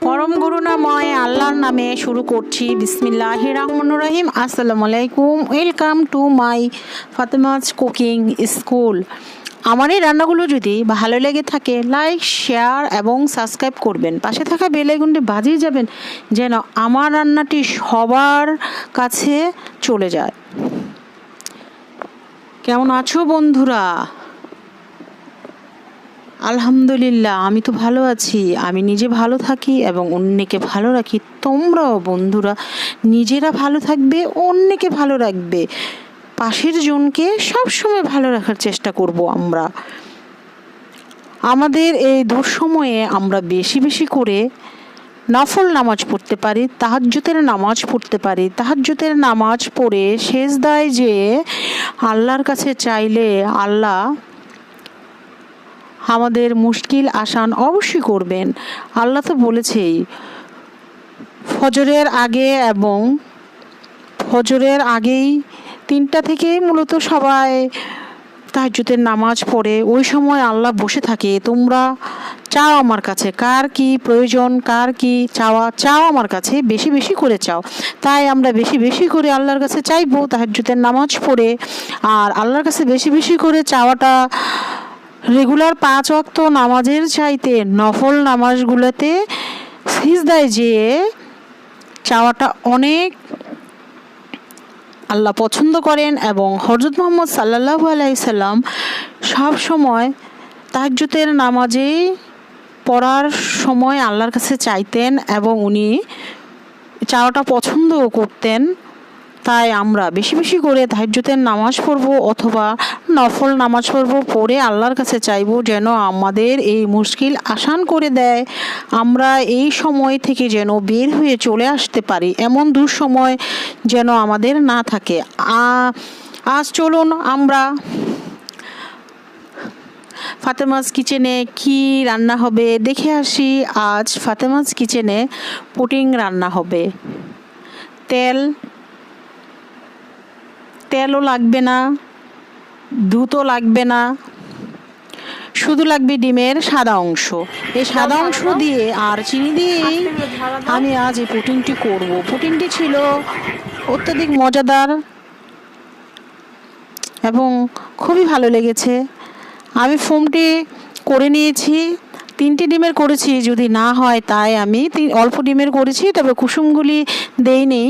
পরম করুণাময় আল্লাহর নামে শুরু করছি। বিসমিল্লাহির রহমানির রহিম। আসসালামু আলাইকুম, welcome to my Fatema's cooking school. আমার এই রান্নাগুলো যদি ভালো লেগে থাকে লাইক, শেয়ার এবং সাবস্ক্রাইব করবেন। পাশে থাকা বেল আইকনটি বাজিয়ে যাবেন যেন আমার রান্নাটি সবার কাছে চলে যায়। কেমন আছো বন্ধুরা? আলহামদুলিল্লাহ, আমি তো ভালো আছি। আমি নিজে ভালো থাকি এবং অন্যকে ভালো রাখি। তোমরাও বন্ধুরা নিজেরা ভালো থাকবে, অন্যকে ভালো রাখবে। পাশের জনকে সবসময় ভালো রাখার চেষ্টা করব আমরা। আমাদের এই দুঃসময়ে আমরা বেশি বেশি করে নফল নামাজ পড়তে পারি, তাহাজ্জুদের নামাজ পড়তে পারি। তাহাজ্জুদের নামাজ পড়ে সেজদায় যে আল্লাহর কাছে চাইলে আল্লাহ আমাদের মুশকিল আসান অবশ্যই করবেন। আল্লাহ তো বলেছেই ফজরের আগে এবং ফজরের আগেই 3টা থেকেই মূলত সবাই তাহাজ্জুদের নামাজ পড়ে। ওই সময় আল্লাহ বসে থাকে, তোমরা চাও আমার কাছে, কার কি প্রয়োজন, কার কি চাও আমার কাছে, বেশি বেশি করে চাও। তাই আমরা বেশি বেশি করে আল্লাহর কাছে চাইবো তাহাজ্জুদের নামাজ পড়ে। আর আল্লাহর কাছে বেশি বেশি করে চাওয়াটা রেগুলার 5 ওয়াক্ত নামাজের চাইতে নফল নামাজগুলোতে সিজদায় যেয়ে চাওয়াটা অনেক আল্লাহ পছন্দ করেন। এবং হযরত মুহাম্মদ সাল্লাল্লাহু আলাইহি সাল্লাম সব সময় তাহাজ্জুদের নামাজে পড়ার সময় আল্লাহর কাছে চাইতেন এবং উনি চাওয়াটা পছন্দও করতেন। তাই আমরা বেশি বেশি করে তাহাজ্জুদের নামাজ পড়ব অথবা নফল নামাজ পড়ব, পড়ে আল্লাহর কাছে চাইব যেন আমাদের এই মুশকিল আসান করে দেয়। আমরা এই সময় থেকে যেন বের হয়ে চলে আসতে পারি, এমন দুঃসময় যেন আমাদের না থাকে। আজ চলুন আমরা ফাতেমাস কিচেনে কি রান্না হবে দেখে আসি। আজ ফাতেমাস কিচেনে পুডিং রান্না হবে। তেলও লাগবে না, দুধও লাগবে না, শুধু লাগবে ডিমের সাদা অংশ। এই সাদা অংশ দিয়ে আর চিনি দিয়েই আমি আজ এই পুডিংটি করব। পুডিংটি ছিল অত্যধিক মজাদার এবং খুবই ভালো লেগেছে। আমি ফোমটি করে নিয়েছি, 3টি ডিমের করেছি। যদি না হয় তাই আমি অল্প ডিমের করেছি, তবে কুসুমগুলি দেইনি,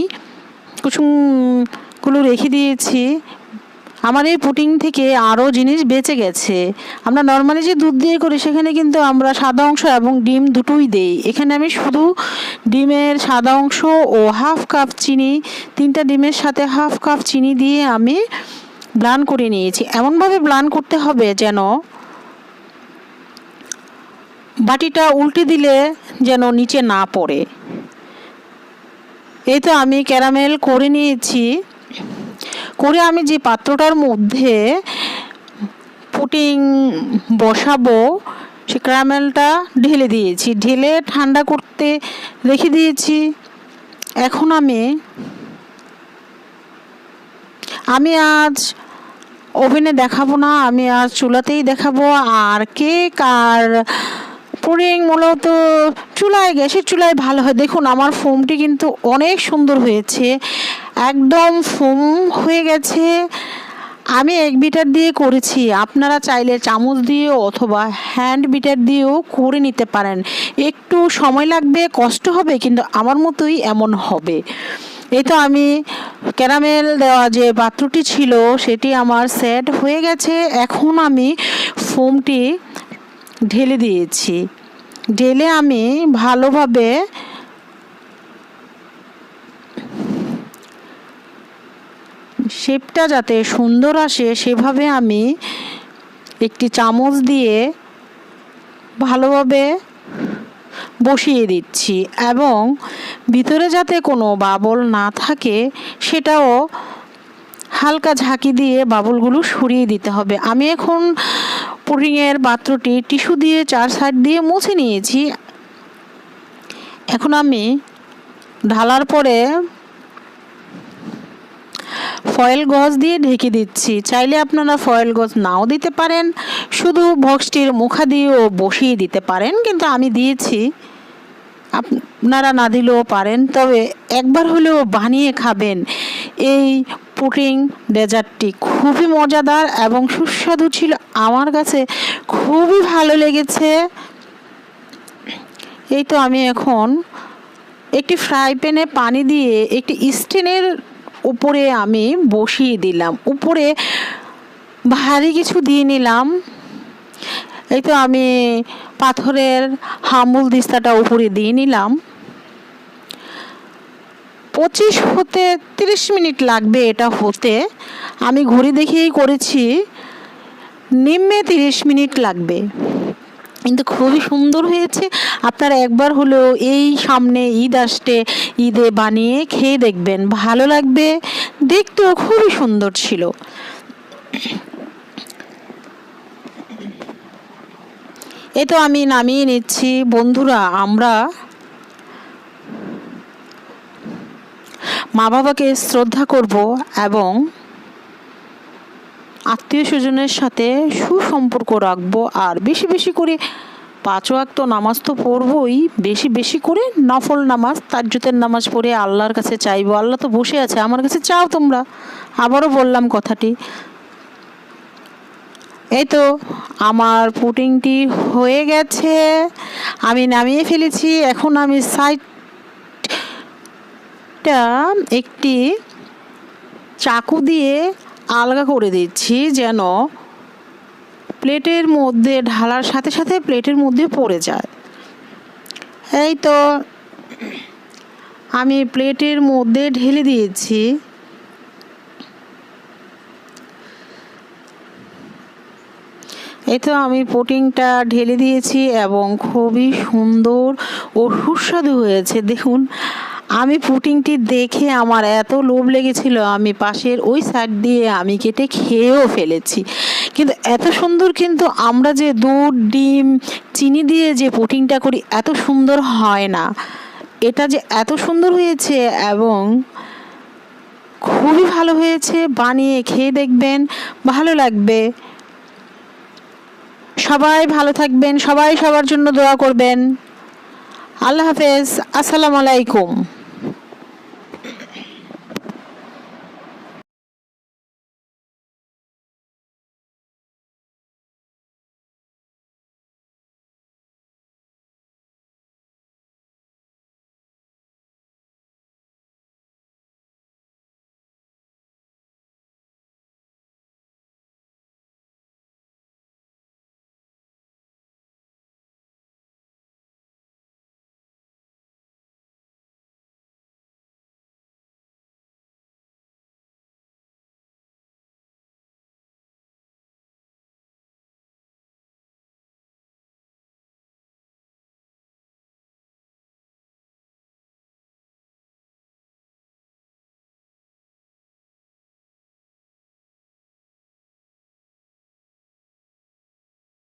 কুসুমগুলো রেখে দিয়েছি। আমার এই পুডিং থেকে আরও জিনিস বেঁচে গেছে। আমরা নর্মালি যে দুধ দিয়ে করি সেখানে কিন্তু আমরা সাদা অংশ এবং ডিম দুটোই দেই। এখানে আমি শুধু ডিমের সাদা অংশ ও হাফ কাপ চিনি, 3টা ডিমের সাথে হাফ কাপ চিনি দিয়ে আমি ব্লান করে নিয়েছি। এমনভাবে ব্লান করতে হবে যেন বাটিটা উল্টে দিলে যেন নিচে না পড়ে। এই তো আমি ক্যারামেল করে নিয়েছি। করে আমি যে পাত্রটার মধ্যে পুডিং বসাবো সে ক্যারামেলটা ঢেলে দিয়েছি, ঢেলে ঠান্ডা করতে রেখে দিয়েছি। এখন আমি আজ ওভেনে দেখাবো না, আমি আজ চুলাতেই দেখাবো। আর কেক আর পুডিং মূলত গ্যাসের চুলায় ভালো হয়। দেখুন আমার ফোমটি কিন্তু অনেক সুন্দর হয়েছে, একদম ফোম হয়ে গেছে। আমি এক বিটার দিয়ে করেছি, আপনারা চাইলে চামচ দিয়ে অথবা হ্যান্ড বিটার দিয়েও করে নিতে পারেন। একটু সময় লাগবে, কষ্ট হবে, কিন্তু আমার মতোই এমন হবে। এই তো আমি ক্যারামেল দেওয়া যে পাত্রটি ছিল সেটি আমার সেট হয়ে গেছে। এখন আমি ফোমটি ঢেলে দিয়েছি। ঢেলে আমি ভালোভাবে শেপটা যাতে সুন্দর আসে সেভাবে আমি একটি চামচ দিয়ে ভালোভাবে বসিয়ে দিচ্ছি এবং ভিতরে যাতে কোনো বাবল না থাকে সেটাও হালকা ঝাঁকি দিয়ে বাবলগুলো সরিয়ে দিতে হবে। আমি এখন পুডিংয়ের পাত্রটি টিস্যু দিয়ে 4 সাইড দিয়ে মুছে নিয়েছি। এখন আমি ঢালার পরে ফয়েল গজ দিয়ে ঢেকে দিচ্ছি। চাইলে আপনারা ফয়েল গজ নাও দিতে পারেন, শুধু বক্সটির মুখা দিয়েও বসিয়ে দিতে পারেন, কিন্তু আমি দিয়েছি আপনারা না দিলেও পারেন, তবে একবার হলেও বানিয়ে খাবেন। এই পুডিং ডেজার্টটি খুবই মজাদার এবং সুস্বাদু ছিল, আমার কাছে খুবই ভালো লেগেছে। এই তো আমি এখন একটি ফ্রাই প্যানে পানি দিয়ে একটি স্ট্যান্ডের উপরে আমি বসিয়ে দিলাম, উপরে ভারী কিছু দিয়ে নিলাম। এই তো আমি পাথরের হামুল দিস্তাটা উপরে দিয়ে নিলাম। 25 হতে 30 মিনিট লাগবে এটা হতে। আমি ঘড়ি দেখিয়েই করেছি, নিম্নে 30 মিনিট লাগবে, কিন্তু খুবই সুন্দর হয়েছে। আপনারা একবার হলেও এই সামনে ঈদ আসতে ঈদে বানিয়ে খেয়ে দেখবেন, ভালো লাগবে, দেখতেও খুবই সুন্দর ছিল। এই তো আমি নামিয়ে নিচ্ছি। বন্ধুরা, আমরা মা বাবাকে শ্রদ্ধা করব এবং আত্মীয় স্বজনের সাথে সুসম্পর্ক রাখবো, আর বেশি বেশি করে 5 ওয়াক্ত নামাজ তো পড়বই, বেশি বেশি করে নফল নামাজ, তাহাজ্জুদের নামাজ পড়ে আল্লাহর কাছে চাইবো। আল্লাহ তো বসে আছে, আমার কাছে চাও তোমরা। আবারও বললাম কথাটি। এই তো আমার পুডিংটি হয়ে গেছে, আমি নামিয়ে ফেলেছি। এখন আমি সাইডটা একটি চাকু দিয়ে আলগা করে দিচ্ছি, যেন প্লেটের মধ্যে ঢালার সাথে সাথে প্লেটের মধ্যে পড়ে যায়। এই তো আমি প্লেটের মধ্যে ঢেলে দিয়েছি। এই তো আমি পুডিংটা ঢেলে দিয়েছি এবং খুবই সুন্দর ও সুস্বাদু হয়েছে। দেখুন, আমি পুডিংটি দেখে আমার এত লোভ লেগেছিল, আমি পাশের ওই সাইড দিয়ে আমি কেটে খেয়েও ফেলেছি। কিন্তু এত সুন্দর, কিন্তু আমরা যে দুধ, ডিম, চিনি দিয়ে যে পুডিংটা করি এত সুন্দর হয় না। এটা যে এত সুন্দর হয়েছে এবং খুবই ভালো হয়েছে, বানিয়ে খেয়ে দেখবেন, ভালো লাগবে। সবাই ভালো থাকবেন, সবাই সবার জন্য দোয়া করবেন। আল্লাহ হাফেজ, আসসালামু আলাইকুম।